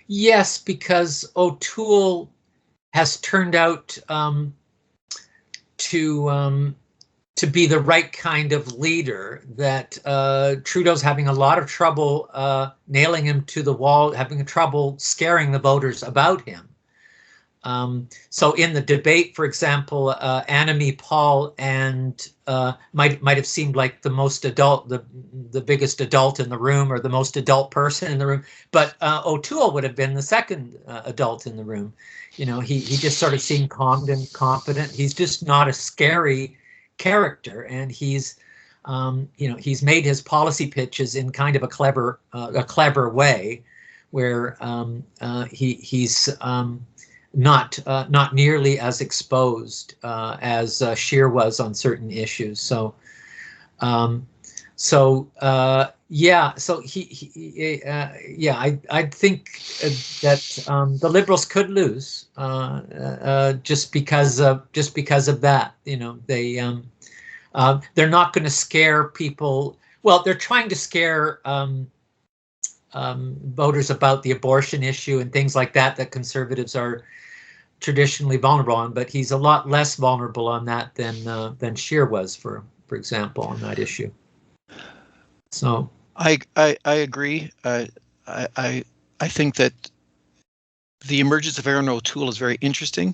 Yes, because O'Toole has turned out to be the right kind of leader, that Trudeau's having a lot of trouble nailing him to the wall, having trouble scaring the voters about him. So in the debate, for example, Annamie Paul and might have seemed like the most adult, the biggest adult in the room, or the most adult person in the room, but O'Toole would have been the second adult in the room. You know, he just sort of seemed calm and confident. He's just not a scary character, and he's he's made his policy pitches in kind of a clever way, where he's not nearly as exposed as Scheer was on certain issues. So yeah, so I think that the Liberals could lose just because of that. You know, they're not going to scare people. Well, they're trying to scare voters about the abortion issue and things like that Conservatives are traditionally vulnerable on, but he's a lot less vulnerable on that than Scheer was, for example, on that issue. So I agree. I think that the emergence of Erin O'Toole is very interesting.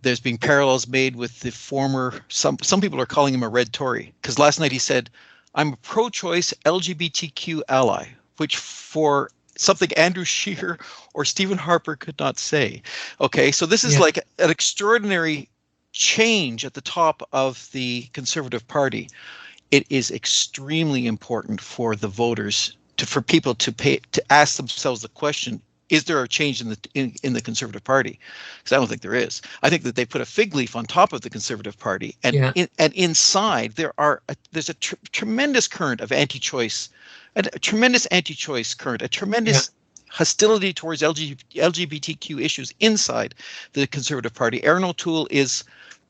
There's been parallels made with the former, some people are calling him a red Tory, because last night he said, "I'm a pro-choice LGBTQ ally," which for something Andrew Scheer or Stephen Harper could not say. Okay, so this is like an extraordinary change at the top of the Conservative Party. It is extremely important for the voters for people to ask themselves the question: is there a change in the Conservative Party? Because I don't think there is. I think that they put a fig leaf on top of the Conservative Party, and inside there's a tremendous current of anti-choice, a tremendous anti-choice current, a tremendous hostility towards LGBTQ issues inside the Conservative Party. Erin O'Toole is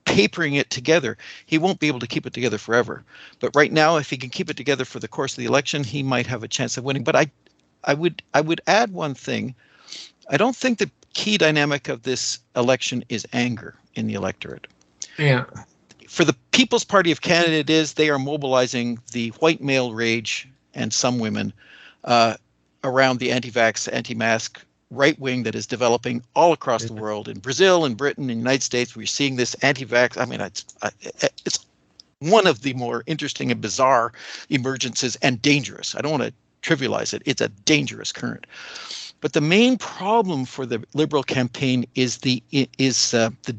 papering it together. He won't be able to keep it together forever, but right now, if he can keep it together for the course of the election, he might have a chance of winning. But I would add one thing. I don't think the key dynamic of this election is anger in the electorate. Yeah. For the People's Party of Canada, it is. They are mobilizing the white male rage and some women around the anti-vax, anti-mask right wing that is developing all across the world, in Brazil, in Britain, in the United States. We're seeing this anti-vax. I mean, it's one of the more interesting and bizarre emergences, and dangerous. I don't want to trivialize it. It's a dangerous current. But the main problem for the Liberal campaign is the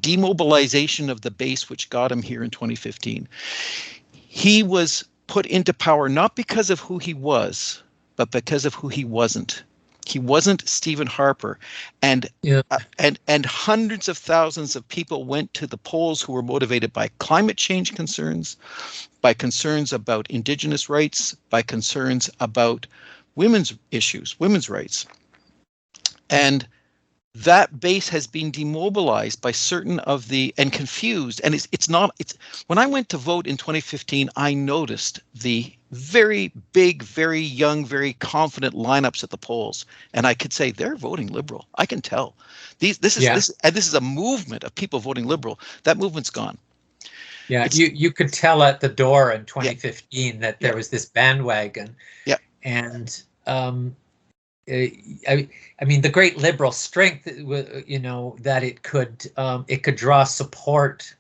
demobilization of the base, which got him here in 2015. He was put into power not because of who he was, but because of who he wasn't. He wasn't Stephen Harper, and hundreds of thousands of people went to the polls who were motivated by climate change concerns, by concerns about Indigenous rights, by concerns about women's issues, women's rights. And that base has been demobilized by certain of and confused. And it's when I went to vote in 2015, I noticed the very big, very young, very confident lineups at the polls. And I could say they're voting Liberal. I can tell. This is a movement of people voting Liberal. That movement's gone. Yeah, you could tell at the door in 2015 that there was this bandwagon. Yeah. And I mean, the great Liberal strength, you know, that it could draw support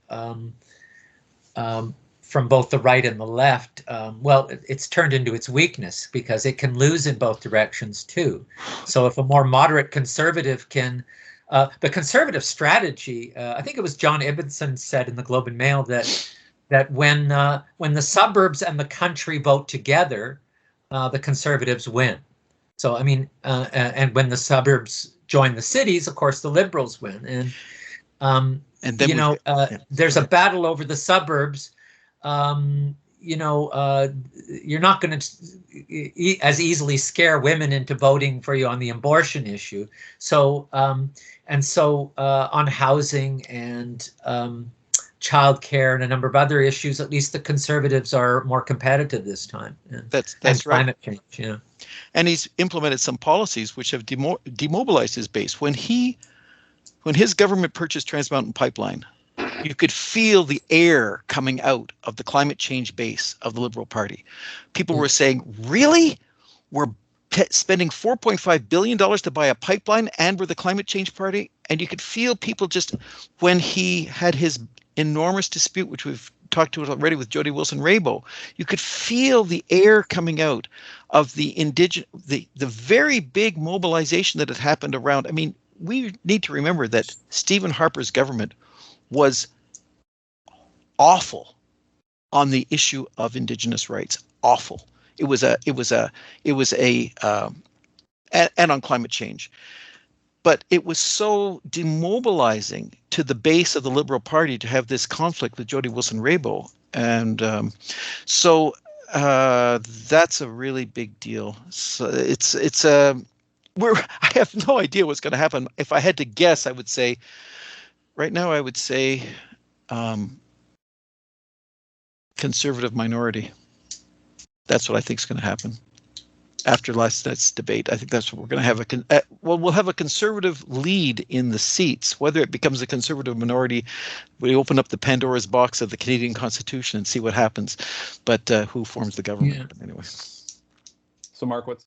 from both the right and the left. Well, it's turned into its weakness, because it can lose in both directions too. So if a more moderate conservative can, the conservative strategy, I think it was John Ibbotson said in the Globe and Mail that when the suburbs and the country vote together, the Conservatives win. So, I mean, and when the suburbs join the cities, of course, the Liberals win. And then you know, there's a battle over the suburbs. You know, you're not going to as easily scare women into voting for you on the abortion issue. So, on housing and childcare and a number of other issues, at least the Conservatives are more competitive this time. That's and right. Climate change, and he's implemented some policies which have demobilized his base. When his government purchased Trans Mountain Pipeline, you could feel the air coming out of the climate change base of the Liberal Party. People were saying, really? We're spending $4.5 billion to buy a pipeline and we're the climate change party? And you could feel people just, when he had his enormous dispute, which we've talked to already with Jody Wilson-Raybould, you could feel the air coming out of the very big mobilization that had happened around. I mean, we need to remember that Stephen Harper's government was awful on the issue of Indigenous rights. Awful. It was and on climate change. But it was so demobilizing to the base of the Liberal Party to have this conflict with Jody Wilson-Raybould. And that's a really big deal. So I have no idea what's going to happen. If I had to guess, I would say, right now, I would say conservative minority. That's what I think is going to happen after last night's debate. I think that's what we're going to have. We'll have a conservative lead in the seats. Whether it becomes a conservative minority, we open up the Pandora's box of the Canadian Constitution and see what happens. But who forms the government? Yeah. Anyway. So, Mark, what's